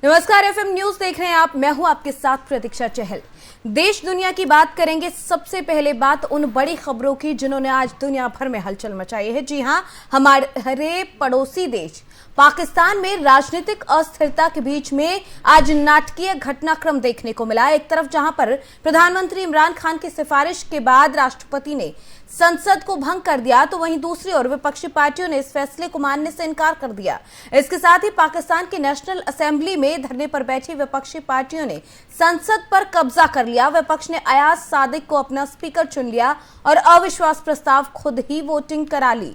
नमस्कार, FM news देख रहे हैं आप। मैं हूं आपके साथ प्रतीक्षा चहल। देश दुनिया की बात करेंगे। सबसे पहले बात उन बड़ी खबरों की जिन्होंने आज दुनिया भर में हलचल मचाई है। जी हां, हमारे पड़ोसी देश पाकिस्तान में राजनीतिक अस्थिरता के बीच में आज नाटकीय घटनाक्रम देखने को मिला। एक तरफ जहां पर प्रधानमंत्री इमरान खान की सिफारिश के बाद राष्ट्रपति ने संसद को भंग कर दिया, तो वहीं दूसरी ओर विपक्षी पार्टियों ने इस फैसले को मानने से इनकार कर दिया। इसके साथ ही पाकिस्तान की नेशनल असेंबली में धरने पर बैठी विपक्षी पार्टियों ने संसद पर कब्जा कर लिया। विपक्ष ने अयाज सादिक को अपना स्पीकर चुन लिया और अविश्वास प्रस्ताव खुद ही वोटिंग करा ली।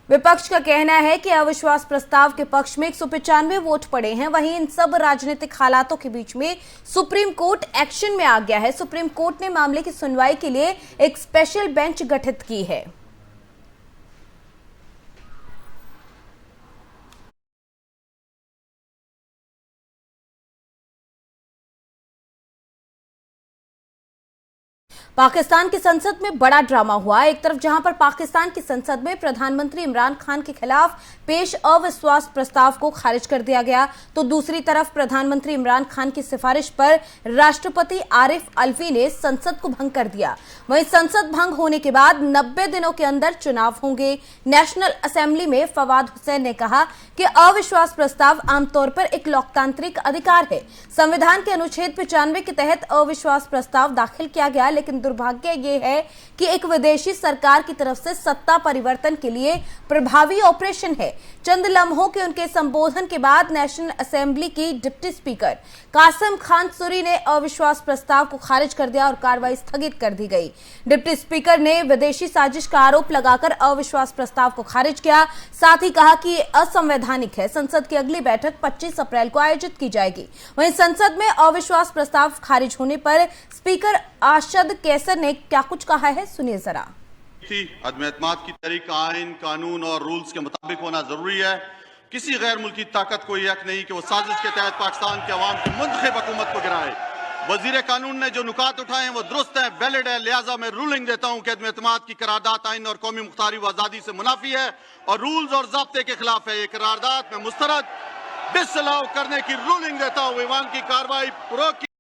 विपक्ष का कहना है कि अविश्वास प्रस्ताव के पक्ष में 195 वोट पड़े हैं। वहीं इन सब राजनीतिक हालातों के बीच में सुप्रीम कोर्ट एक्शन में आ गया है। सुप्रीम कोर्ट ने मामले की सुनवाई के लिए एक स्पेशल बेंच गठित की है। पाकिस्तान की संसद में बड़ा ड्रामा हुआ। एक तरफ जहां पर पाकिस्तान की संसद में प्रधानमंत्री इमरान खान के खिलाफ पेश अविश्वास प्रस्ताव को खारिज कर दिया गया, तो दूसरी तरफ प्रधानमंत्री इमरान खान की सिफारिश पर राष्ट्रपति आरिफ अलवी ने संसद को भंग कर दिया। वहीं संसद भंग होने के बाद 90 दिनों के अंदर चुनाव होंगे। नेशनल असेंबली में फवाद हुसैन ने कहा कि अविश्वास प्रस्ताव आमतौर पर एक लोकतांत्रिक अधिकार है। संविधान के अनुच्छेद 95 के तहत अविश्वास प्रस्ताव दाखिल किया गया, लेकिन दुर्भाग्य ये है कि एक विदेशी सरकार की तरफ से सत्ता परिवर्तन के लिए प्रभावी ऑपरेशन है। चंद लम्हों के उनके संबोधन के बाद नेशनल असेंबली की डिप्टी स्पीकर कासिम खान सुरी ने अविश्वास प्रस्ताव को खारिज कर दिया और कार्रवाई स्थगित कर दी गई। डिप्टी स्पीकर ने विदेशी साजिश का आरोप लगाकर अविश्वास प्रस्ताव को खारिज किया। साथ ही कहा कि यह असंवैधानिक है। संसद की अगली बैठक 25 अप्रैल को आयोजित की जाएगी। वहीं संसद में अविश्वास प्रस्ताव खारिज होने पर स्पीकर अरशद कैसर ने क्या कुछ कहा है, सुनिए जरा। अदम-ए-एतमाद की तहरीक आइन, कानून और रूल्स के मुताबिक होना जरूरी है। किसी गैर मुल्की ताकत को यह हक नहीं कि वो साजिश के तहत पाकिस्तान के अवाम की मुंतखब हुकूमत को गिराए। वजीर कानून ने जो नुकात उठाए हैं वो दुरुस्त है, वैलिड है। लिहाजा मैं रूलिंग देता हूं कि अदम-ए-एतमाद की करारदाद आइन और कौमी मुख्तारी व आज़ादी से मुनाफी है और रूल्स और ज़ाब्ते के खिलाफ है। ये करारदाद में मुस्तरद डिसअलाउ करने की रूलिंग देता हूं। ईवान की कार्रवाई रोक।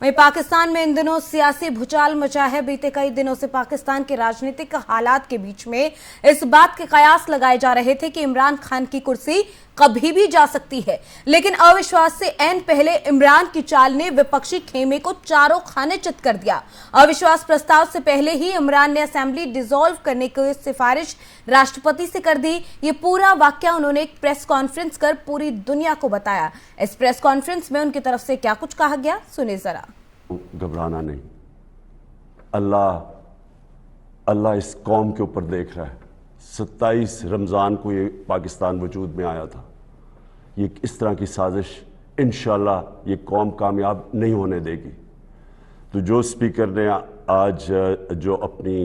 वहीं पाकिस्तान में इन दिनों सियासी भूचाल मचा है। बीते कई दिनों से पाकिस्तान के राजनीतिक हालात के बीच में इस बात के कयास लगाए जा रहे थे कि इमरान खान की कुर्सी कभी भी जा सकती है, लेकिन अविश्वास से ऐन पहले इमरान की चाल ने विपक्षी खेमे को चारों खाने चित कर दिया। अविश्वास प्रस्ताव से पहले ही इमरान ने असेंबली डिसॉल्व करने की सिफारिश राष्ट्रपति से कर दी। ये पूरा वाकया उन्होंने एक प्रेस कॉन्फ्रेंस कर पूरी दुनिया को बताया। इस प्रेस कॉन्फ्रेंस में उनकी तरफ से क्या कुछ कहा गया, सुनिए जरा। घबराना नहीं, अल्लाह इस कौम के ऊपर देख रहा है। 27 रमज़ान को ये पाकिस्तान वजूद में आया था। ये इस तरह की साजिश इंशाल्लाह ये कौम कामयाब नहीं होने देगी। तो जो स्पीकर ने आज जो अपनी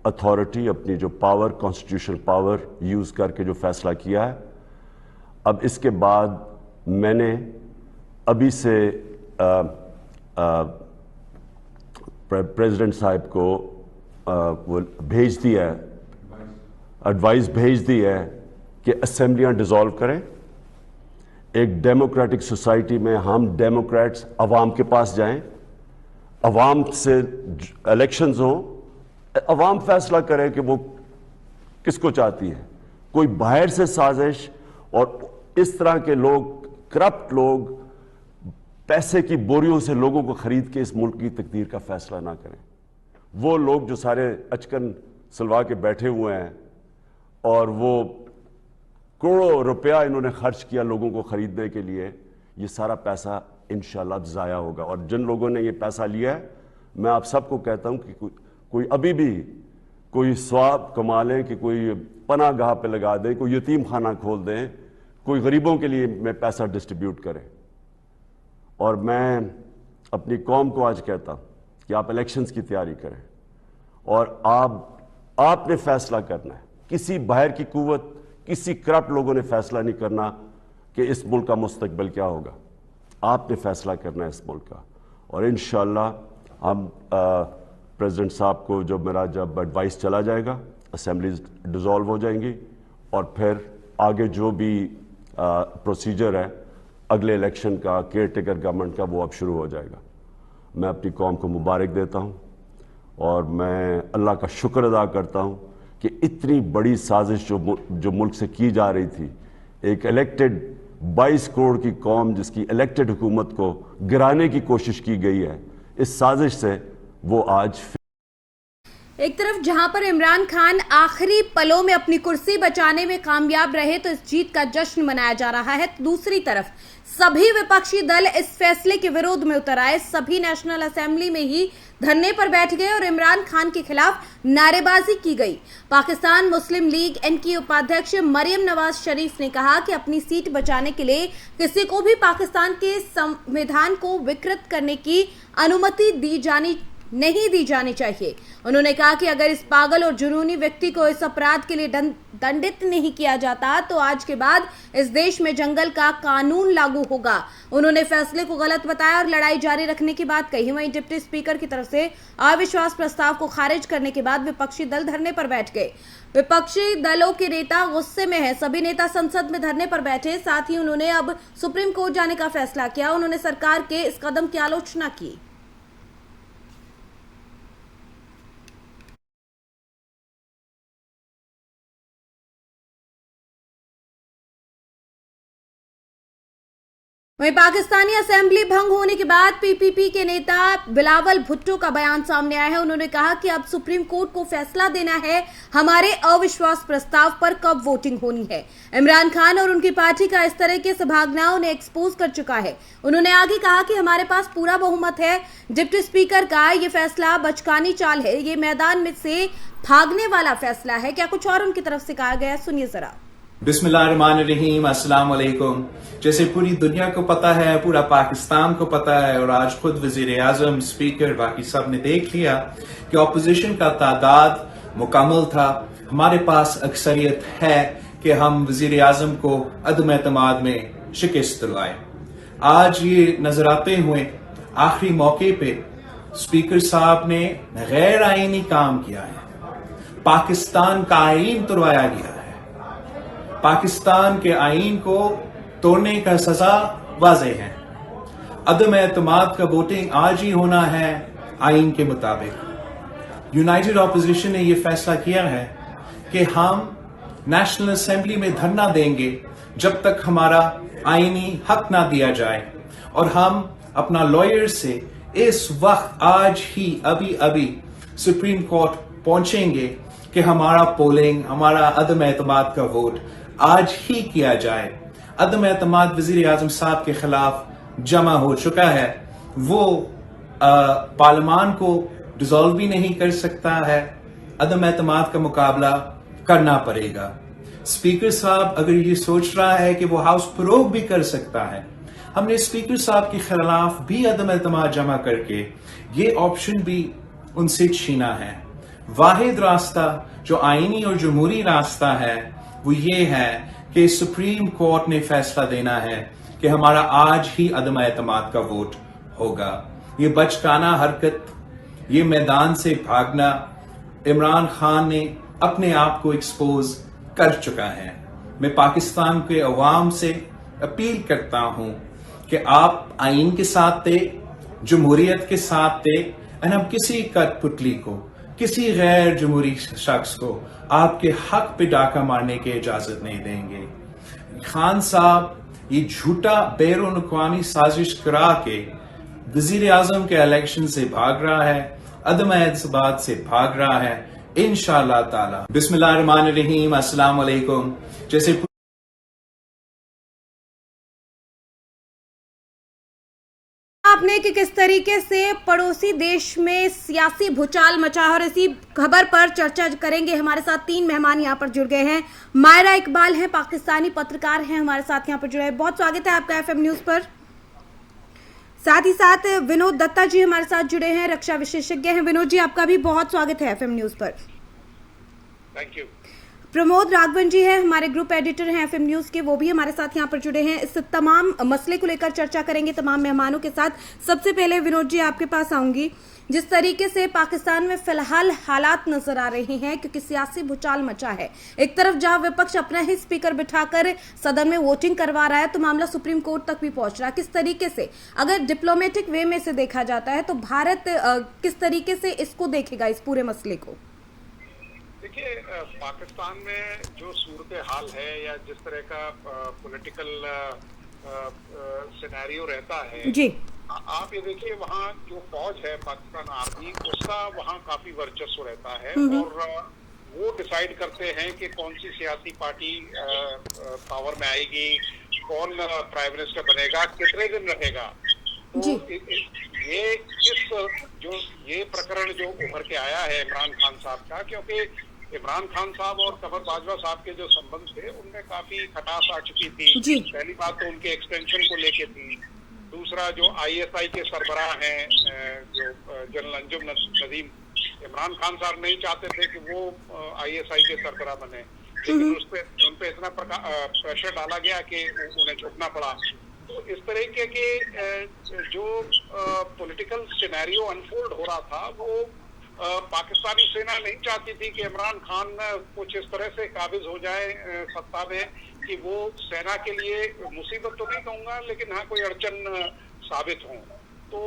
अथॉरिटी, अपनी जो पावर, कॉन्स्टिट्यूशनल पावर यूज़ करके जो फैसला किया है, अब इसके बाद मैंने अभी से प्रेसिडेंट साहब को वो भेज दिया है, एडवाइस भेज दी है कि असेंबलियां डिसॉल्व करें। एक डेमोक्रेटिक सोसाइटी में हम डेमोक्रेट्स अवाम के पास जाएं, अवाम से इलेक्शंस हों, अवाम फैसला करे कि वो किसको चाहती है। कोई बाहर से साजिश और इस तरह के लोग, करप्ट लोग, पैसे की बोरियों से लोगों को खरीद के इस मुल्क की तकदीर का फैसला ना करें। वो लोग जो सारे अचकन सलवा के बैठे हुए हैं और वो करोड़ों रुपया इन्होंने खर्च किया लोगों को खरीदने के लिए, ये सारा पैसा इंशाल्लाह ज़ाया होगा। और जिन लोगों ने ये पैसा लिया है, मैं आप सबको कहता हूं कि कोई अभी भी कोई स्वाब कमा लें, कि कोई पनाह गाह पे लगा दें, कोई यतीम खाना खोल दें, कोई गरीबों के लिए मैं पैसा डिस्ट्रीब्यूट करें। और मैं अपनी कौम को आज कहता हूं कि आप इलेक्शंस की तैयारी करें और आपने फैसला करना है। किसी बाहर की कुव्वत, किसी करप्ट लोगों ने फैसला नहीं करना कि इस मुल्क का मुस्तकबिल क्या होगा। आपने फैसला करना है इस मुल्क का। और इंशाअल्लाह हम प्रेसिडेंट साहब को जब एडवाइस चला जाएगा, असेंबलीज डिसॉल्व हो जाएंगी और फिर आगे जो भी प्रोसीजर है अगले इलेक्शन का, केयर टेकर गवर्नमेंट का, वो अब शुरू हो जाएगा। मैं अपनी कौम को मुबारक देता हूँ और मैं अल्लाह का शुक्र अदा करता हूँ कि इतनी बड़ी साजिश जो मुल्क से की जा रही थी, एक इलेक्टेड 22 करोड़ की कौम जिसकी इलेक्टेड हुकूमत को गिराने की कोशिश की गई है, इस साजिश से वो आज एक तरफ जहां पर इमरान खान आखिरी पलों में अपनी कुर्सी बचाने में कामयाब रहे तो इस जीत का जश्न मनाया जा रहा है, तो दूसरी तरफ सभी विपक्षी दल इस फैसले के विरोध में उतर आए। सभी नेशनल असेंबली में ही धरने पर बैठ गए और इमरान खान के खिलाफ नारेबाजी की गई। पाकिस्तान मुस्लिम लीग एन की उपाध्यक्ष मरियम नवाज शरीफ ने कहा कि अपनी सीट बचाने के लिए किसी को भी पाकिस्तान के संविधान को विकृत करने की अनुमति नहीं दी जानी चाहिए। उन्होंने कहा कि अगर इस पागल और जुनूनी व्यक्ति को इस अपराध के लिए दंडित नहीं किया जाता तो आज के बाद इस देश में जंगल का कानून लागू होगा। उन्होंने फैसले को गलत बताया और लड़ाई जारी रखने की बात कही। वहीं डिप्टी स्पीकर की तरफ से अविश्वास प्रस्ताव को खारिज करने के बाद विपक्षी दल धरने पर बैठ गए। विपक्षी दलों के नेता गुस्से में हैं। सभी नेता संसद में धरने पर बैठे। साथ ही उन्होंने अब सुप्रीम कोर्ट जाने का फैसला किया। उन्होंने सरकार के इस कदम की आलोचना की। वहीं पाकिस्तानी असेंबली भंग होने के बाद पीपीपी के नेता बिलावल भुट्टो का बयान सामने आया है। उन्होंने कहा कि अब सुप्रीम कोर्ट को फैसला देना है हमारे अविश्वास प्रस्ताव पर कब वोटिंग होनी है। इमरान खान और उनकी पार्टी का इस तरह से भागना उन्हें एक्सपोज कर चुका है। उन्होंने आगे कहा कि हमारे पास पूरा बहुमत है। डिप्टी स्पीकर का ये फैसला बचकानी चाल है, ये मैदान में से भागने वाला फैसला है। क्या कुछ और उनकी तरफ से कहा गया, सुनिए जरा। बिस्मिल्लाहिर्रहमानिर्रहीम, अस्सलाम वालेकुम। जैसे पूरी दुनिया को पता है, पूरा पाकिस्तान को पता है और आज खुद वजीर आजम, स्पीकर, बाकी सब ने देख लिया कि ऑपोजिशन का तादाद मुकम्मल था। हमारे पास अक्सरियत है कि हम वजीर आजम को अदम एतमाद में शिकस्त दिलवाए। आज ये नजर आते हुए आखिरी मौके पे स्पीकर साहब ने गैर आईनी काम किया है। पाकिस्तान का आईन तोड़वाया गया है। पाकिस्तान के आईन को तोड़ने का सजा वाज़ेह है। अदम एतमाद का वोटिंग आज ही होना है आईन के मुताबिक। यूनाइटेड ऑपोजिशन ने यह फैसला किया है कि हम नेशनल असेंबली में धरना देंगे जब तक हमारा आईनी हक ना दिया जाए, और हम अपना लॉयर से इस वक्त आज ही अभी सुप्रीम कोर्ट पहुंचेंगे कि हमारा पोलिंग, हमारा अदम एतमाद का वोट आज ही किया जाए। अदम एतमाद वजीर आजम साहब के खिलाफ जमा हो चुका है। वो पार्लियामान को डिसॉल्व भी नहीं कर सकता है। अदम एतमाद का मुकाबला करना पड़ेगा। स्पीकर साहब अगर ये सोच रहा है कि वो हाउस फरोग भी कर सकता है, हमने स्पीकर साहब के खिलाफ भी अदम एतमाद जमा करके ये ऑप्शन भी उनसे छीना है। वाहिद रास्ता जो आईनी और जमहूरी रास्ता है वो ये है कि सुप्रीम कोर्ट ने फैसला देना है कि हमारा आज ही अदम एतमाद का वोट होगा। ये बचकाना हरकत, ये मैदान से भागना इमरान खान ने अपने आप को एक्सपोज कर चुका है। मैं पाकिस्तान के अवाम से अपील करता हूं कि आप आईन के साथ थे, जमहूरियत के साथ थे, और हम किसी कठपुतली को, किसी गैर जमहूरी शख्स को आपके हक पे डाका मारने की इजाजत नहीं देंगे। खान साहब ये झूठा बैरून अक़वामी साजिश करा के वजीर आजम के इलेक्शन से भाग रहा है, अदम एतमाद से भाग रहा है। इंशाअल्लाह ताला। बिस्मिल्लाहिर्रहमानिर्रहीम, अस्सलाम वालेकुम। जैसे आपने कि किस तरीके से पड़ोसी देश में सियासी भूचाल मचा है और इसी खबर पर चर्चा करेंगे। हमारे साथ 3 मेहमान यहाँ पर जुड़ गए हैं। मायरा इकबाल हैं, पाकिस्तानी पत्रकार हैं, हमारे साथ यहाँ पर जुड़े हैं। बहुत स्वागत है आपका एफएम न्यूज पर। साथ ही साथ विनोद दत्ता जी हमारे साथ जुड़े हैं, रक्षा विशेषज्ञ हैं। विनोद जी, आपका भी बहुत स्वागत है एफएम न्यूज पर। Thank you. प्रमोद राघवन जी हैं, हमारे ग्रुप एडिटर हैं एफएम न्यूज के, वो भी हमारे साथ यहाँ पर जुड़े हैं। इस तमाम मसले को लेकर चर्चा करेंगे तमाम मेहमानों के साथ। सबसे पहले विनोद जी आपके पास आऊंगी। जिस तरीके से पाकिस्तान में फिलहाल हालात नजर आ रहे हैं, क्योंकि सियासी भूचाल मचा है। एक तरफ जहां विपक्ष अपना ही स्पीकर बिठाकर सदन में वोटिंग करवा रहा है, तो मामला सुप्रीम कोर्ट तक भी पहुंच रहा है। किस तरीके से, अगर डिप्लोमेटिक वे में से देखा जाता है, तो भारत किस तरीके से इसको देखेगा, इस पूरे मसले को? देखिए, पाकिस्तान में जो सूरत हाल है या जिस तरह का पॉलिटिकल सिनेरियो रहता है जी, आप ये देखिए, वहाँ जो फौज है पाकिस्तान आर्मी, उसका वहाँ काफी वर्चस्व रहता है और वो डिसाइड करते हैं कि कौन सी सियासी पार्टी पावर में आएगी, कौन प्राइम मिनिस्टर बनेगा, कितने दिन रहेगा। तो ये प्रकरण जो उभर के आया है इमरान खान साहब का, क्योंकि इमरान खान साहब और कमर बाजवा साहब के जो संबंध थे उनमें काफी खटास आ चुकी थी। पहली बात तो उनके एक्सटेंशन को लेके थी। दूसरा, जो आईएसआई के सरबराह हैं, जो जनरल अंजुम नदीम, इमरान खान साहब नहीं चाहते थे कि वो आईएसआई के सरबराह बने, लेकिन उन पे इतना प्रेशर डाला गया कि उन्हें झुकना पड़ा। तो इस तरीके के जो पॉलिटिकल सिनेरियो अनफोल्ड हो रहा था, वो पाकिस्तानी सेना नहीं चाहती थी कि इमरान खान कुछ इस तरह से काबिज हो जाए सत्ता में कि वो सेना के लिए मुसीबत तो नहीं कहूंगा, लेकिन हाँ कोई अड़चन साबित हो। तो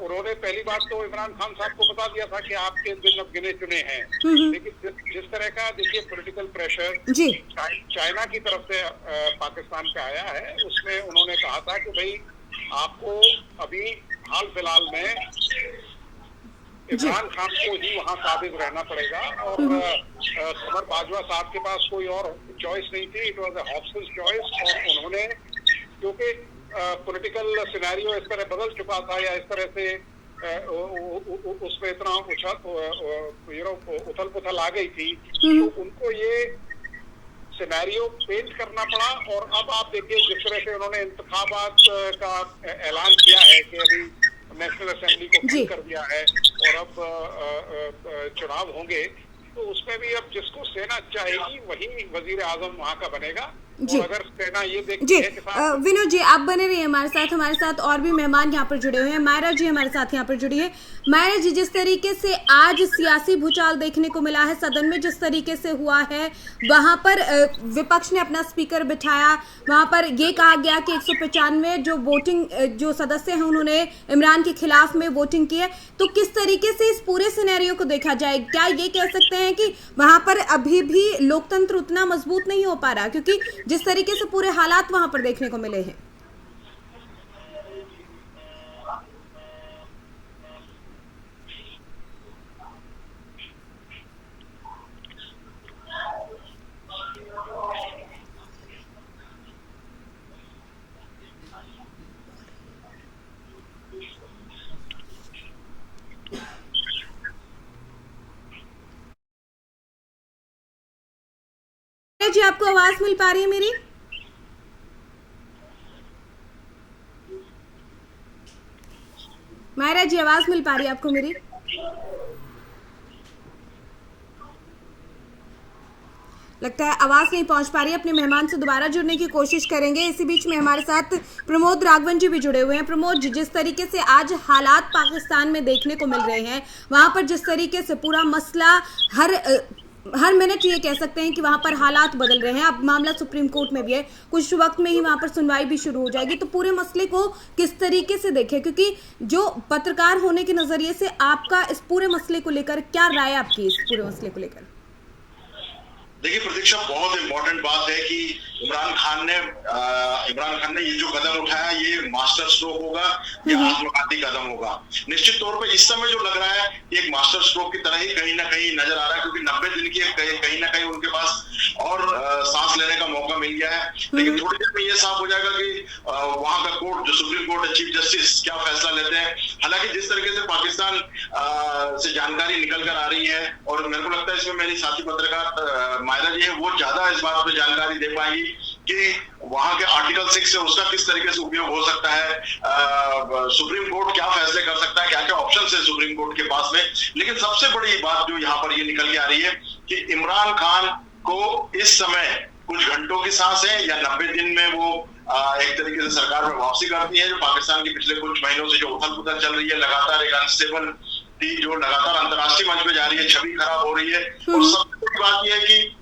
उन्होंने पहली बात तो इमरान खान साहब को बता दिया था कि आपके दिन अब गिने चुने हैं। लेकिन जिस तरह का देखिए पॉलिटिकल प्रेशर चाइना की तरफ से पाकिस्तान पे आया है, उसमें उन्होंने कहा था कि भाई आपको अभी हाल फिलहाल में इमरान खान को ही वहाँ काबिज रहना पड़ेगा और कमर बाजवा साहब के पास कोई और चॉइस नहीं थी। It was a Hobson's choice. और उन्होंने, क्योंकि पॉलिटिकल सिनेरियो इस तरह बदल चुका था या इस तरह से उसमें इतना उथल पुथल आ गई थी, तो उनको ये सिनेरियो पेंट करना पड़ा। और अब आप देखिए जिस तरह से उन्होंने इंतखाबात का ऐलान किया है कि अभी नेशनल असेंबली को बंद कर दिया है और अब चुनाव होंगे, तो उसमें भी अब जिसको सेना चाहेगी वही वजीर आजम वहाँ का बनेगा। और अगर सेना ये देखती है कि विनोद जी आप बने रहिए हमारे साथ और भी मेहमान यहाँ पर जुड़े हुए हैं। मायरा जी हमारे साथ यहाँ पर जुड़ी है। मायरा जी, जिस तरीके से आज सियासी भूचाल देखने को मिला है सदन में, जिस तरीके से हुआ है, वहां पर विपक्ष ने अपना स्पीकर बिठाया, वहां पर ये कहा गया कि 195 जो वोटिंग जो सदस्य हैं उन्होंने इमरान के खिलाफ में वोटिंग की है। तो किस तरीके से इस पूरे सिनेरियो को देखा जाए? क्या ये कह सकते हैं कि वहां पर अभी भी लोकतंत्र उतना मजबूत नहीं हो पा रहा, क्योंकि जिस तरीके से पूरे हालात वहां पर देखने को मिले हैं? जी आपको आवाज मिल पा रही है मेरी? मायरा जी आवाज मिल पा रही है आपको मेरी? लगता है आवाज नहीं पहुंच पा रही है। अपने मेहमान से दोबारा जुड़ने की कोशिश करेंगे। इसी बीच में हमारे साथ प्रमोद राघवन जी भी जुड़े हुए हैं। प्रमोद जी, जिस तरीके से आज हालात पाकिस्तान में देखने को मिल रहे हैं, वहां पर जिस तरीके से पूरा मसला हर मिनट ये कह सकते हैं कि वहां पर हालात बदल रहे हैं। अब मामला सुप्रीम कोर्ट में भी है, कुछ वक्त में ही वहां पर सुनवाई भी शुरू हो जाएगी। तो पूरे मसले को किस तरीके से देखें, क्योंकि जो पत्रकार होने के नजरिए से आपका इस पूरे मसले को लेकर क्या राय है आपकी इस पूरे मसले को लेकर? देखिए प्रतीक्षा, बहुत इंपॉर्टेंट बात है कि इमरान खान ने ये जो कदम उठाया ये मास्टर स्ट्रोक होगा या आत्मघाती कदम होगा। निश्चित तौर पे इस समय जो लग रहा है ये एक मास्टर स्ट्रोक की तरह ही कहीं ना कहीं नजर आ रहा है, क्योंकि 90 दिन की कहीं ना कहीं उनके पास और सांस लेने का मौका मिल गया है। लेकिन थोड़ी देर में ये साफ हो जाएगा कि वहां का कोर्ट, जो सुप्रीम कोर्ट है, चीफ जस्टिस क्या फैसला लेते हैं। हालांकि जिस तरीके से पाकिस्तान से जानकारी निकल कर आ रही है, और मेरे को लगता है इसमें मेरी साथी पत्रकार मायरा जी है, वो ज्यादा इस बात पे जानकारी दे पाएंगी कि वहां के आर्टिकल 6 से उसका किस तरीके से उपयोग हो सकता है, सुप्रीम कोर्ट क्या फैसले कर सकता है, क्या क्या ऑप्शन है सुप्रीम कोर्ट के पास में। लेकिन सबसे बड़ी बात जो यहाँ पर ये निकल के आ रही है कि इमरान खान को इस समय कुछ घंटों की सांस है या 90 दिन में वो एक तरीके से सरकार में वापसी करती है। जो पाकिस्तान के पिछले कुछ महीनों से जो उथल पुथल चल रही है, लगातार एक अनस्टेबल जो लगातार अंतर्राष्ट्रीय मंच पे जा रही है, छवि खराब हो रही है। और सबसे बड़ी बात यह है कि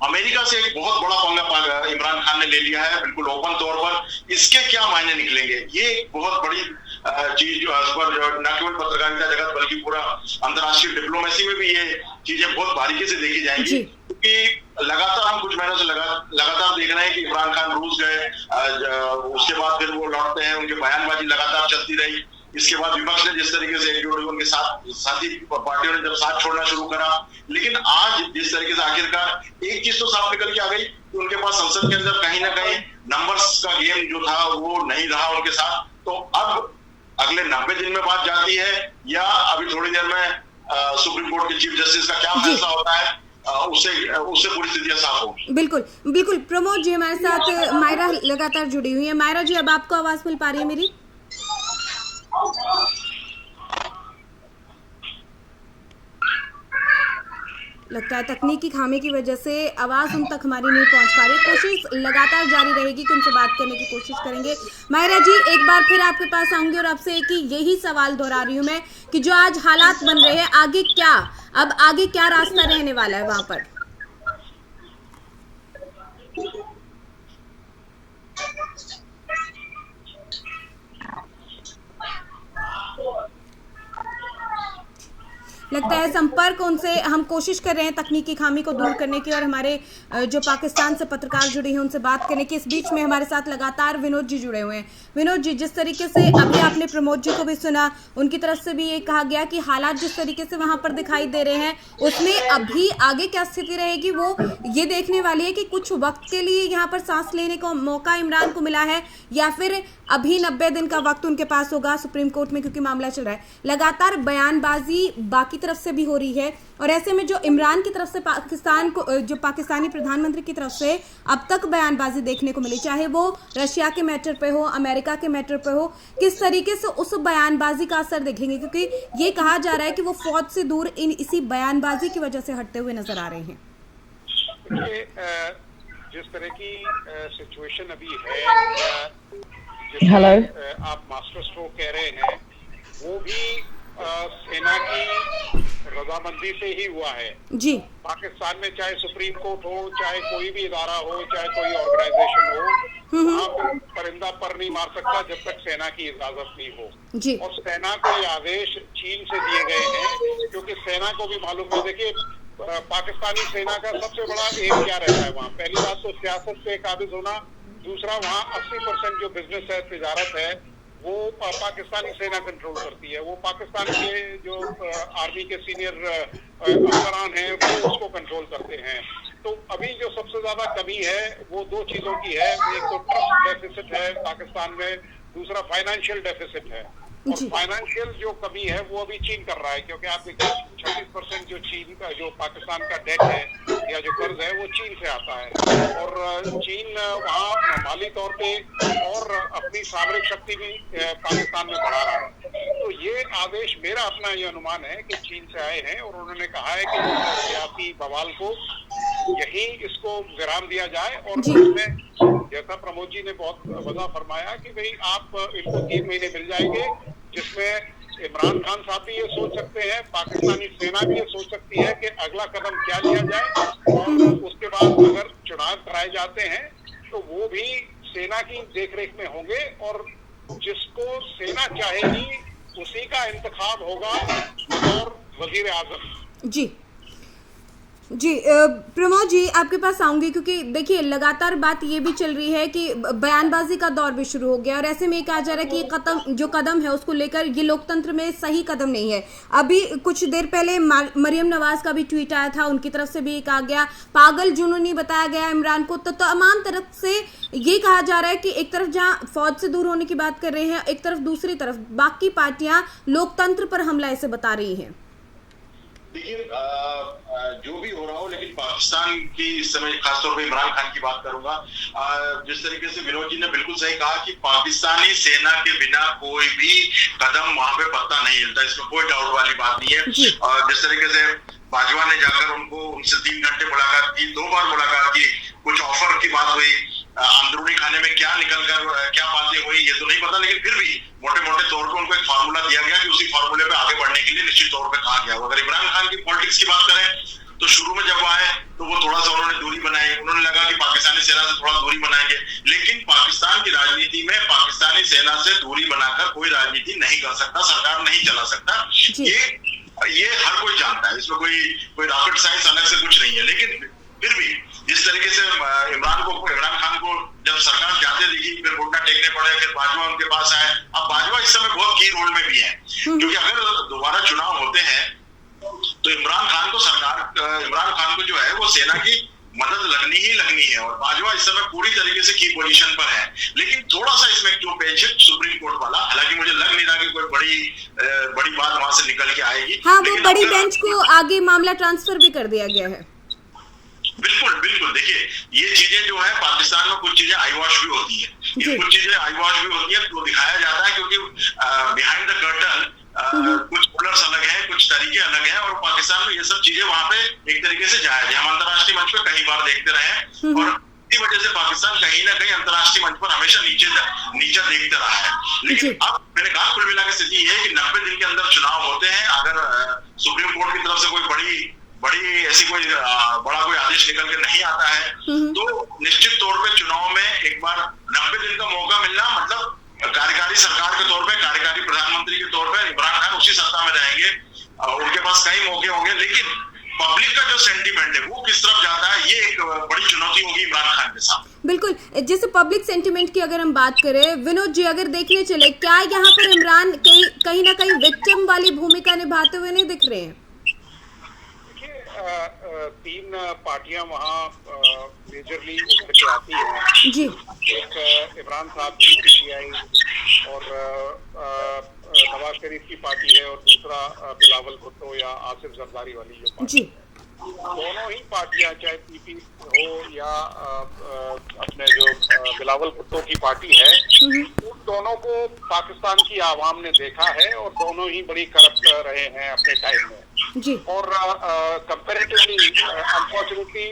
अमेरिका से एक बहुत बड़ा पंगा इमरान खान ने ले लिया है, बिल्कुल ओपन तौर पर। इसके क्या मायने निकलेंगे, ये एक बहुत बड़ी चीज जो इस पर न केवल पत्रकारिता जगत बल्कि पूरा अंतर्राष्ट्रीय डिप्लोमेसी में भी ये चीजें बहुत बारीकी से देखी जाएंगी। क्योंकि लगातार हम कुछ महीनों से लगातार देख रहे हैं कि इमरान खान रूस गए, उसके बाद फिर वो लौटते हैं, उनकी बयानबाजी लगातार चलती रही। इसके बाद विपक्ष ने जिस तरीके से एकजुट हुए, उनके साथी पार्टियों ने जब साथ छोड़ना शुरू करा, लेकिन आज जिस तरीके से आखिरकार एक चीज तो साफ निकल के आ गई कि उनके पास संसद के अंदर कहीं ना कहीं नंबर्स का गेम जो था वो नहीं रहा उनके साथ। तो अब अगले 90 दिन में बात जाती है या अभी थोड़ी देर में सुप्रीम कोर्ट के चीफ जस्टिस का क्या फैसला होता है, उससे पूरी स्थितियां साफ होगी। बिल्कुल बिल्कुल। प्रमोद जी हमारे साथ मायरा लगातार जुड़ी हुई है। मायरा जी, अब आपको आवाज मिल पा रही है मेरी? लगता है तकनीकी खामी की वजह से आवाज उन तक हमारी नहीं पहुंच पा रही। कोशिश लगातार जारी रहेगी कि उनसे बात करने की कोशिश करेंगे। मायरा जी, एक बार फिर आपके पास आऊंगी और आपसे एक ही यही सवाल दोहरा रही हूं मैं कि जो आज हालात बन रहे हैं, आगे क्या, अब आगे क्या रास्ता रहने वाला है वहां पर? लगता है संपर्क उनसे, हम कोशिश कर रहे हैं तकनीकी खामी को दूर करने की और हमारे जो पाकिस्तान से पत्रकार जुड़े हैं उनसे बात करने की। इस बीच में हमारे साथ लगातार विनोद जी जुड़े हुए हैं। विनोद जी, जिस तरीके से अभी आपने प्रमोद जी को भी सुना, उनकी तरफ से भी ये कहा गया कि हालात जिस तरीके से वहां पर दिखाई दे रहे हैं उसमें अभी आगे क्या स्थिति रहेगी वो ये देखने वाली है कि कुछ वक्त के लिए यहाँ पर सांस लेने का मौका इमरान को मिला है या फिर अभी 90 दिन का वक्त उनके पास होगा सुप्रीम कोर्ट में, क्योंकि मामला चल रहा है। लगातार बयानबाजी बाकी तरफ से भी हो रही है और ऐसे में जो इमरान की तरफ से पाकिस्तान को, जो पाकिस्तानी प्रधानमंत्री की तरफ से अब तक बयानबाजी देखने को मिली, चाहे वो रशिया के मैटर पे हो, अमेरिका के मैटर पे हो, किस तरीके से उस बयानबाजी का असर देखेंगे? क्योंकि ये कहा जा रहा है कि वो फौज से दूर इसी बयानबाजी की वजह से हटते हुए नजर आ रहे हैं। जिस तरह की सिचुएशन अभी है, हेलो, आप मास्टर स्ट्रोक कह रहे हैं, वो भी सेना की रजामंदी से ही हुआ है जी। पाकिस्तान में चाहे सुप्रीम कोर्ट हो, चाहे कोई भी इदारा हो, चाहे कोई ऑर्गेनाइजेशन हो, वहाँ पे परिंदा पर नहीं मार सकता जब तक सेना की इजाजत नहीं हो जी। और सेना को ये आदेश चीन से दिए गए हैं, क्योंकि सेना को भी मालूम है। देखिए, पाकिस्तानी सेना का सबसे बड़ा एम क्या रहता है वहाँ? पहली बात तो सियासत पे काबिज होना, दूसरा वहाँ 80% जो बिजनेस है, तिजारत है, वो पाकिस्तानी सेना कंट्रोल करती है। वो पाकिस्तान के जो आर्मी के सीनियर अफसरान हैं वो उसको कंट्रोल करते हैं। तो अभी जो सबसे ज्यादा कमी है वो दो चीजों की है। एक तो ट्रस्ट डेफिसिट है पाकिस्तान में, दूसरा फाइनेंशियल डेफिसिट है। और फाइनेंशियल जो कमी है वो अभी चीन कर रहा है, क्योंकि आप देखिए 36% जो चीन का, जो पाकिस्तान का डेट है या जो कर्ज है वो चीन से आता है। और चीन वहाँ माली तौर पे और अपनी सामरिक शक्ति भी पाकिस्तान में बढ़ा रहा है। तो ये आदेश, मेरा अपना ये अनुमान है कि चीन से आए हैं और उन्होंने कहा है कि सियासी बवाल को यही इसको विराम दिया जाए। और इसमें जैसा प्रमोद जी ने बहुत वजह फरमाया कि भाई आप इनको 3 महीने मिल जाएंगे, जिसमें इमरान खान साहब भी ये सोच सकते हैं, पाकिस्तानी सेना भी ये सोच सकती है कि अगला कदम क्या लिया जाए। और उसके बाद अगर चुनाव कराए जाते हैं तो वो भी सेना की देखरेख में होंगे और जिसको सेना चाहेगी उसी का इंतखाब होगा और वजीर आजम। जी जी, प्रमोद जी आपके पास आऊंगी, क्योंकि देखिए लगातार बात ये भी चल रही है कि बयानबाजी का दौर भी शुरू हो गया और ऐसे में कहा जा रहा है कि ये जो कदम है उसको लेकर ये लोकतंत्र में सही कदम नहीं है। अभी कुछ देर पहले मरियम नवाज का भी ट्वीट आया था, उनकी तरफ से भी कहा गया, पागल जुनूनी बताया गया इमरान को। तो तमाम तरफ से ये कहा जा रहा है कि एक तरफ जहाँ फौज से दूर होने की बात कर रहे हैं, एक तरफ दूसरी तरफ बाकी पार्टियां लोकतंत्र पर हमला ऐसे बता रही हैं। देखिए, जो भी हो रहा हो, लेकिन पाकिस्तान की इस समय खासतौर पे इमरान खान की बात करूंगा। जिस तरीके से विनोद जी ने बिल्कुल सही कहा कि पाकिस्तानी सेना के बिना कोई भी कदम वहां पे पत्ता नहीं हिलता, इसमें कोई डाउट वाली बात नहीं है। जिस तरीके से बाजवा ने जाकर उनसे 3 घंटे मुलाकात की, 2 बार मुलाकात की, कुछ ऑफर की बात हुई, अंदरूनी खाने में क्या निकल कर क्या बातें हुई ये तो नहीं पता, लेकिन फिर भी मोटे मोटे तौर पे उनको एक फार्मूला दिया गया कि उसी फार्मूले पे आगे बढ़ने के लिए निश्चित तौर पे कहा गया। अगर इमरान खान की पॉलिटिक्स की बात करें तो शुरू में जब वो आए तो वो थोड़ा सा उन्होंने दूरी बनाई, उन्होंने लगा कि पाकिस्तानी सेना से थोड़ा दूरी बनाएंगे, लेकिन पाकिस्तान की राजनीति में पाकिस्तानी सेना से दूरी बनाकर कोई राजनीति नहीं कर सकता, सरकार नहीं चला सकता। ये हर कोई जानता है, इसमें कोई रॉकेट साइंस अलग से कुछ नहीं है। लेकिन फिर भी जिस तरीके से इमरान खान को जब सरकार जाते दिखी, फिर घुटना टेकने पड़े, फिर बाजवा उनके पास आए। अब बाजवा इस समय बहुत की रोल में भी है, क्योंकि अगर दोबारा चुनाव होते हैं तो इमरान खान को जो है वो सेना की मदद लगनी है, और बाजवा इस समय पूरी तरीके से की पोजीशन पर है। लेकिन थोड़ा सा इसमें जो पेच है सुप्रीम कोर्ट वाला, हालांकि मुझे लग नहीं रहा कि कोई बड़ी बात वहां से निकल के आएगी। हाँ, वो बड़ी बेंच को आगे मामला ट्रांसफर भी कर दिया गया है। बिल्कुल देखिए, ये चीजें जो है पाकिस्तान में कुछ चीजें आईवॉश भी होती है, कुछ चीजें आईवॉश भी होती है तो दिखाया जाता है, क्योंकि बिहाइंड द कर्टन कुछ रूलर्स अलग हैं, कुछ तरीके अलग हैं, और पाकिस्तान में ये सब चीजें वहां पे एक तरीके से जायज है। हम अंतर्राष्ट्रीय मंच पे कई बार देखते रहे हैं, और इसी वजह से पाकिस्तान कहीं ना कहीं अंतर्राष्ट्रीय मंच पर हमेशा नीचा देखते रहा है। लेकिन अब मैंने कहा कुल मिला की स्थिति ये है कि 90 दिन के अंदर चुनाव होते हैं। अगर सुप्रीम कोर्ट की तरफ से कोई बड़ी ऐसी बड़ा कोई आदेश निकल के नहीं आता है तो निश्चित तौर पे चुनाव में एक बार 90 दिन का मौका मिलना, मतलब कार्यकारी सरकार के तौर पे, कार्यकारी प्रधानमंत्री के तौर पे इमरान खान उसी सत्ता में रहेंगे, उनके पास कई मौके होंगे। लेकिन पब्लिक का जो सेंटीमेंट है वो किस तरफ जाता है, ये एक बड़ी चुनौती होगी इमरान खान के साथ। बिल्कुल, जैसे पब्लिक सेंटीमेंट की अगर हम बात करें, विनोद जी अगर देखने चले, क्या यहाँ पर इमरान कहीं ना कहीं विक्टिम वाली भूमिका निभाते हुए नहीं दिख रहे हैं? तीन पार्टियां वहाँ मेजरली उभर के आती हैं जी। एक इमरान साहब की पीटीआई और नवाज शरीफ की पार्टी है, और दूसरा बिलावल भुट्टो या आसिफ जरदारी वाली जो पार्टी जी। दोनों ही पार्टियां, चाहे पीपी हो या अपने जो बिलावल भुट्टो की पार्टी है, उन दोनों को पाकिस्तान की आवाम ने देखा है, और दोनों ही बड़ी करप्ट रहे हैं अपने टाइम में जी। और कंपैरेटिवली अनफॉर्चुनेटली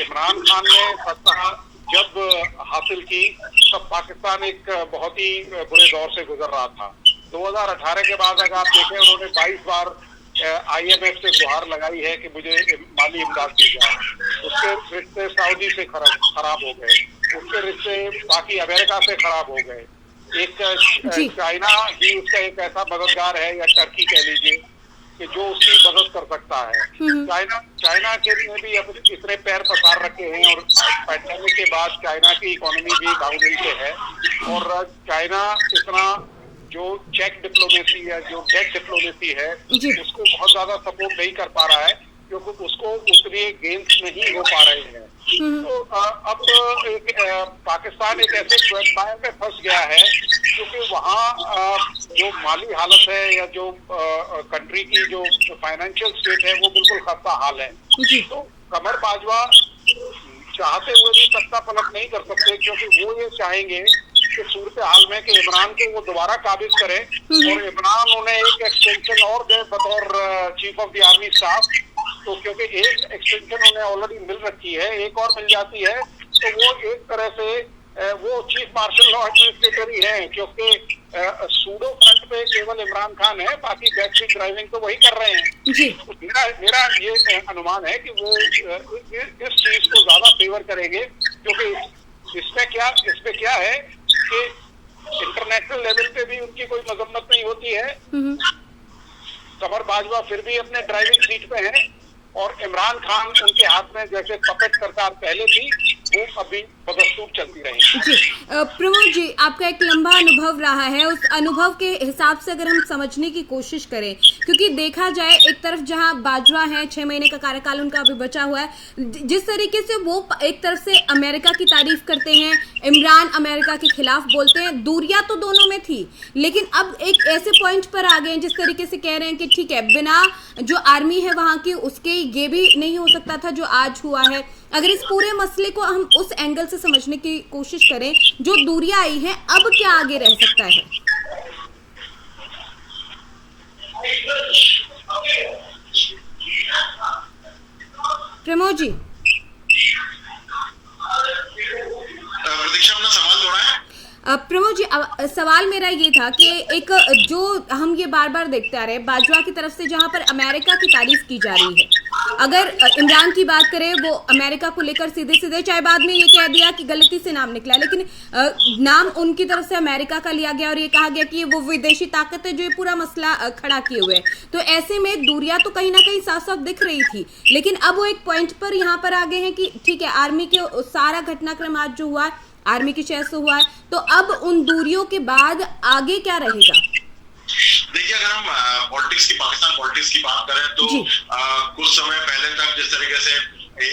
इमरान खान ने सत्ता जब हासिल की तब पाकिस्तान एक बहुत ही बुरे दौर से गुजर रहा था। 2018 के बाद अगर आप देखें, उन्होंने 22 बार IMF से गुहार लगाई है कि मुझे माली इमदाद दी जाए। उसके रिश्ते सऊदी से खराब हो गए, उसके रिश्ते बाकी अमेरिका से खराब हो गए। एक चाइना ही उसका एक ऐसा मददगार है, या टर्की कह लीजिए, कि जो उसकी मदद कर सकता है। चाइना के लिए भी अब इतने पैर पसार रखे हैं, और पैंडेमिक के बाद चाइना की इकोनॉमी भी डाउनहिल पे है, और चाइना इतना जो चेक डिप्लोमेसी या जो डेट डिप्लोमेसी है उसको बहुत ज्यादा सपोर्ट नहीं कर पा रहा है, क्योंकि उसको उतने गेन्स नहीं हो पा रहे हैं। तो अब एक पाकिस्तान एक ऐसे क्वेश्चन में फंस गया है, क्योंकि वहाँ जो माली हालत है या जो कंट्री की जो फाइनेंशियल स्टेट है वो बिल्कुल खस्ता हाल है। तो कमर बाजवा चाहते हुए भी सत्ता पलट नहीं कर सकते, क्योंकि वो ये चाहेंगे कि सूरत हाल में कि इमरान को वो दोबारा काबिज करे, और इमरान उन्हें एक एक्सटेंशन और दे बतौर chief of the army staff. तो क्योंकि एक एक्सटेंशन उन्हें ऑलरेडी मिल रखी है, एक और मिल जाती है, तो वो एक तरह से वो चीफ मार्शल लॉ एडमिनिस्ट्रेटर ही है, क्योंकि सूडो फ्रंट पे केवल इमरान खान है, बाकी बैकसीट ड्राइविंग तो वही कर रहे हैं जी। तो मेरा ये अनुमान है कि वो इस चीज को ज्यादा फेवर करेंगे, क्योंकि इसमें क्या है कि इंटरनेशनल लेवल पे भी उनकी कोई मजम्मत नहीं होती है। कमर बाजवा फिर भी अपने ड्राइविंग सीट पे हैं, और इमरान खान उनके हाथ में जैसे पपेट सरकार पहले थी, वो अभी बदस्तूर चलती रहेगी जी। प्रमोद जी, आपका एक लंबा अनुभव रहा है, उस अनुभव के हिसाब से अगर हम समझने की कोशिश करें, क्योंकि देखा जाए एक तरफ जहां बाजवा है, 6 महीने का कार्यकाल उनका अभी बचा हुआ है, जिस तरीके से वो एक तरफ से अमेरिका की तारीफ करते हैं, इमरान अमेरिका के खिलाफ बोलते हैं, दूरियां तो दोनों में थी, लेकिन अब एक ऐसे पॉइंट पर आ गए जिस तरीके से कह रहे हैं कि ठीक है, बिना जो आर्मी है वहां की, उसके ये भी नहीं हो सकता था जो आज हुआ है। अगर इस पूरे मसले को हम उस एंगल से समझने की कोशिश करें, जो दूरियां आई हैं, अब क्या आगे रह सकता है? प्रमोद जी, प्रमोद जी, सवाल मेरा ये था कि एक जो हम ये बार बार देखते आ रहे हैं बाजवा की तरफ से जहां पर अमेरिका की तारीफ की जा रही है, अगर इमरान की बात करें वो अमेरिका को लेकर सीधे सीधे, चाहे बाद में ये कह दिया कि गलती से नाम निकला, लेकिन नाम उनकी तरफ से अमेरिका का लिया गया और ये कहा गया कि वो विदेशी ताकत है जो ये पूरा मसला खड़ा किए हुए है। तो ऐसे में दूरियां तो कहीं ना कहीं साफ साफ दिख रही थी, लेकिन अब वो एक पॉइंट पर यहाँ पर आ गए हैं कि ठीक है, आर्मी के सारा घटनाक्रम आज जो हुआ है आर्मी की शहर से हुआ है, तो अब उन दूरियों के बाद आगे क्या रहेगा? देखिए, अगर हम पॉलिटिक्स की, पाकिस्तान पॉलिटिक्स की बात करें तो कुछ समय पहले तक जिस तरीके से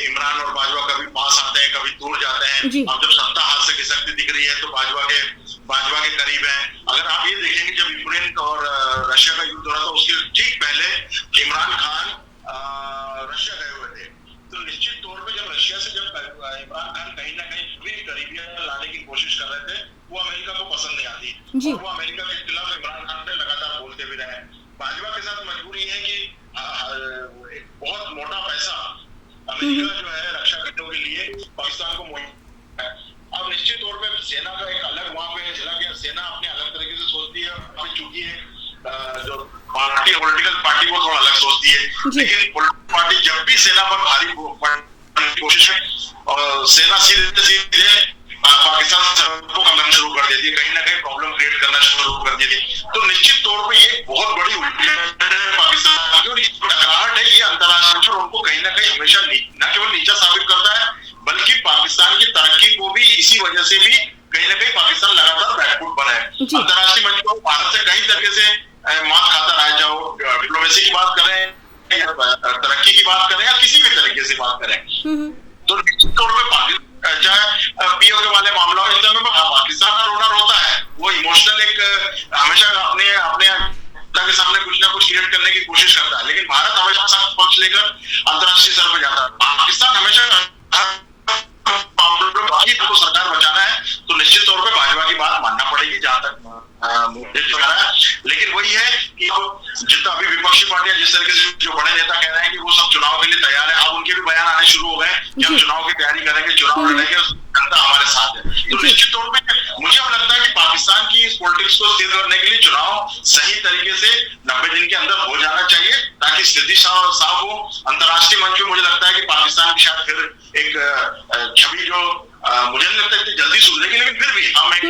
इमरान और बाजवा कभी पास आते हैं कभी दूर जाते हैं, अब जब सत्ता हाथ से खिसकती दिख रही है तो बाजवा के करीब है। अगर आप ये देखेंगे जब यूक्रेन और रशिया का युद्ध हो रहा था उसके ठीक पहले इमरान खान रशिया गए हुए थे, तो निश्चित तौर पे जब रशिया से जब इमरान खान कहीं ना कहीं करीबियत लाने की कोशिश कर रहे थे, वो अमेरिका को पसंद नहीं आती और वो अमेरिका के खिलाफ इमरान खान ने लगातार बोलते भी रहे। बाजवा के साथ मजबूरी है कि एक बहुत मोटा पैसा अमेरिका जो है रक्षा करने के लिए पाकिस्तान को मुहैया है। अब निश्चित तौर पे सेना का एक अलग वहां पे झलक है, सेना अपने अलग तरीके से सोचती है, चूंकि जो पार्टी पॉलिटिकल पार्टी वो थोड़ा अलग सोचती है, लेकिन पॉलिटिकल पार्टी जब भी सेना पर भारी कोशिश है और सेना सीधे पाकिस्तान को करना शुरू कर देती है, कहीं ना कहीं प्रॉब्लम क्रिएट करना शुरू कर देती है। तो निश्चित तौर पे ये बहुत बड़ी पाकिस्तान की और टकराहट है, ये अंतर्राष्ट्रीय और उनको कहीं ना कहीं हमेशा न केवल नीचा साबित करता है बल्कि पाकिस्तान की तरक्की को भी इसी वजह से भी कहीं ना कहीं पाकिस्तान लगातार बैकफुट पर है। अंतर्राष्ट्रीय मंच पर भारत से कई तरीके से मात खाता रह जाओ, डिप्लोमेसी की बात करें या तरक्की की बात करें या किसी भी तरीके से बात करें, तो निश्चित तौर पर चाहे पीओके वाले मामला हो, इन में पाकिस्तान का रोना रोता है, वो इमोशनल एक हमेशा अपने के सामने कुछ ना कुछ क्रिएट करने की कोशिश करता है, लेकिन भारत हमेशा सख्त पक्ष लेकर अंतर्राष्ट्रीय स्तर पर जाता है। पाकिस्तान हमेशा को सरकार बचाना है तो निश्चित तौर पे भाजपा की बात मानना पड़ेगी, जहां तक लेकिन वही है कि जितना अभी विपक्षी पार्टियां जिस तरीके से जो बड़े नेता कह रहे हैं कि वो सब चुनाव के लिए तैयार है, अब उनके भी बयान आने शुरू हो गए कि हम चुनाव की तैयारी करेंगे, चुनाव लड़ेंगे, जनता हमारे साथ है। तो निश्चित तौर पे मुझे अब लगता है कि पाकिस्तान की इस पॉलिटिक्स को स्थिर करने के लिए चुनाव सही तरीके से 90 दिन के अंदर हो जाना चाहिए ताकि स्थिति साफ हो। अंतर्राष्ट्रीय मंच में मुझे लगता है कि पाकिस्तान की शायद फिर एक छवि जो मुझे नहीं लगता इतनी जल्दी सुधरेगी, लेकिन फिर भी हम एक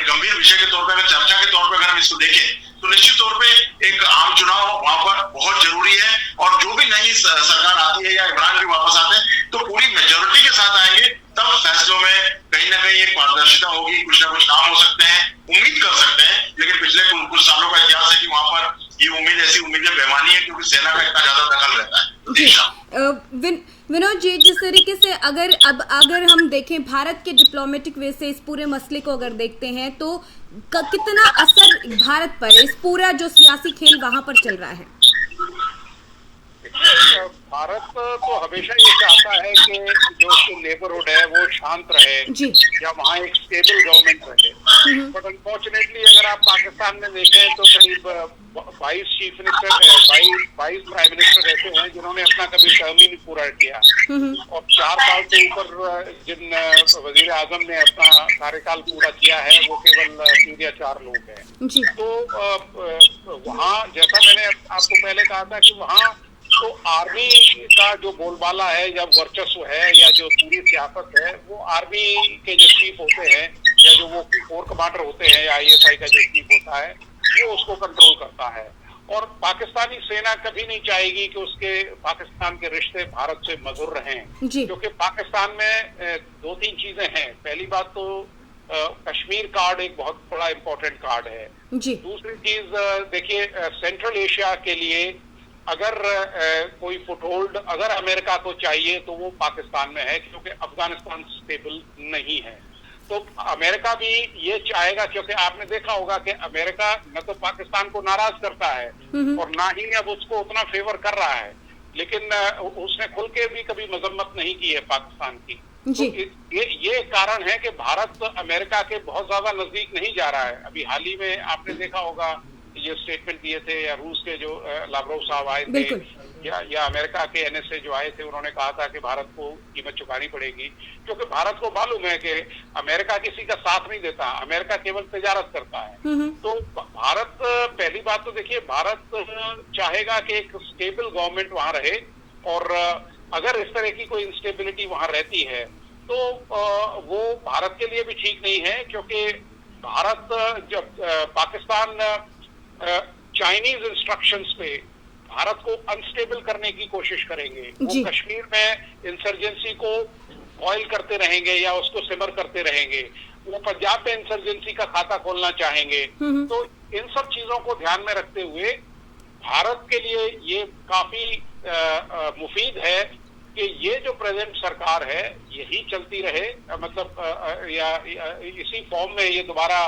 गंभीर विषय के तौर पर, चर्चा के तौर पर अगर हम इसको देखें तो निश्चित तौर पे एक आम चुनाव वहां पर बहुत जरूरी है, और जो भी नई सरकार आती है या इमरान भी वापस आते हैं तो पूरी मेजोरिटी के साथ आएंगे, तब फैसलों में कहीं ना कहीं एक पारदर्शिता होगी, कुछ ना कुछ काम हो सकते हैं, उम्मीद कर सकते हैं। लेकिन पिछले कुछ सालों का इतिहास है कि वहां पर ये ऐसी उम्मीदें बेमानी है क्योंकि सेना का इतना ज्यादा दखल रहता है। विनोद जी, जिस तरीके से अगर हम देखें भारत के डिप्लोमेटिक वे से इस पूरे मसले को अगर देखते हैं तो कितना असर भारत पर इस पूरा जो सियासी खेल वहां पर चल रहा है? भारत तो हमेशा ये चाहता है कि जो उसके नेबरहुड है वो शांत रहे या वहाँ एक स्टेबल गवर्नमेंट रहे, बट अनफॉर्चुनेटली अगर आप पाकिस्तान में देखें तो करीब 22 चीफ मिनिस्टर 22 प्राइम मिनिस्टर ऐसे हैं जिन्होंने अपना कभी टर्म ही नहीं पूरा किया, और 4 साल से ऊपर जिन वजीर आजम ने अपना कार्यकाल पूरा किया है वो केवल 3 या 4 लोग हैं। तो वहाँ जैसा मैंने आपको पहले कहा था कि वहाँ तो आर्मी का जो बोलबाला है या वर्चस्व है या जो पूरी सियासत है वो आर्मी के जो चीफ होते हैं या जो वो कोर कमांडर होते हैं या ISI का जो चीफ होता है वो उसको कंट्रोल करता है, और पाकिस्तानी सेना कभी नहीं चाहेगी कि उसके पाकिस्तान के रिश्ते भारत से मधुर रहें, क्योंकि पाकिस्तान में 2-3 चीजें हैं। पहली बात तो कश्मीर कार्ड एक बहुत बड़ा इम्पोर्टेंट कार्ड है। दूसरी चीज देखिए, सेंट्रल एशिया के लिए अगर कोई फुटहोल्ड अगर अमेरिका को चाहिए तो वो पाकिस्तान में है, क्योंकि अफगानिस्तान स्टेबल नहीं है। तो अमेरिका भी ये चाहेगा, क्योंकि आपने देखा होगा कि अमेरिका न तो पाकिस्तान को नाराज करता है और ना ही अब उसको उतना फेवर कर रहा है, लेकिन उसने खुल के भी कभी मजम्मत नहीं की है पाकिस्तान की। तो ये कारण है कि भारत अमेरिका के बहुत ज्यादा नजदीक नहीं जा रहा है। अभी हाल ही में आपने देखा होगा ये स्टेटमेंट दिए थे या रूस के जो लावरोव साहब आए थे या अमेरिका के एनएसए जो आए थे उन्होंने कहा था कि भारत को कीमत चुकानी पड़ेगी, क्योंकि भारत को मालूम है कि अमेरिका किसी का साथ नहीं देता, अमेरिका केवल तिजारत करता है। तो भारत, पहली बात तो देखिए, भारत चाहेगा कि एक स्टेबल गवर्नमेंट वहां रहे, और अगर इस तरह की कोई इंस्टेबिलिटी वहां रहती है तो वो भारत के लिए भी ठीक नहीं है, क्योंकि भारत जब पाकिस्तान चाइनीज इंस्ट्रक्शंस पे भारत को अनस्टेबल करने की कोशिश करेंगे, वो कश्मीर में इंसर्जेंसी को ऑयल करते रहेंगे या उसको सिमर करते रहेंगे, वो पंजाब में इंसर्जेंसी का खाता खोलना चाहेंगे। तो इन सब चीजों को ध्यान में रखते हुए भारत के लिए ये काफी मुफीद है कि ये जो प्रेजेंट सरकार है यही चलती रहे, मतलब या इसी फॉर्म में ये दोबारा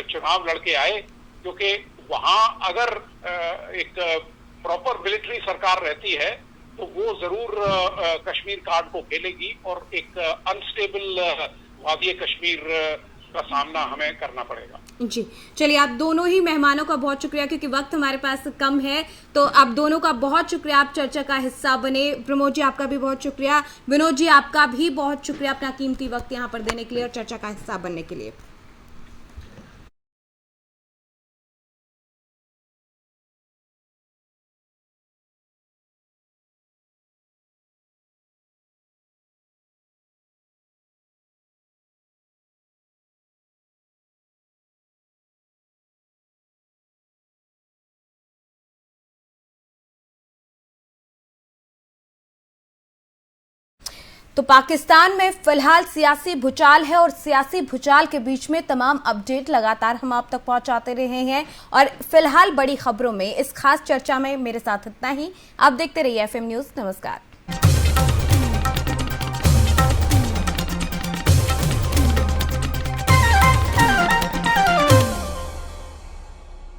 चुनाव लड़के आए, क्योंकि वहां अगर एक प्रॉपर मिलिट्री सरकार रहती है तो वो जरूर कश्मीर कार्ड को खेलेगी और एक अनस्टेबल वादी कश्मीर का सामना हमें करना पड़ेगा। जी चलिए, आप दोनों ही मेहमानों का बहुत शुक्रिया, क्योंकि वक्त हमारे पास कम है, तो आप दोनों का बहुत शुक्रिया, आप चर्चा का हिस्सा बने। प्रमोद जी आपका भी बहुत शुक्रिया, विनोद जी आपका भी बहुत शुक्रिया अपना कीमती वक्त यहाँ पर देने के लिए और चर्चा का हिस्सा बनने के लिए। तो पाकिस्तान में फिलहाल सियासी भूचाल है और सियासी भूचाल के बीच में तमाम अपडेट लगातार हम आप तक पहुंचाते रहे हैं, और फिलहाल बड़ी खबरों में इस खास चर्चा में मेरे साथ इतना ही। आप देखते रहिए FM न्यूज़। नमस्कार।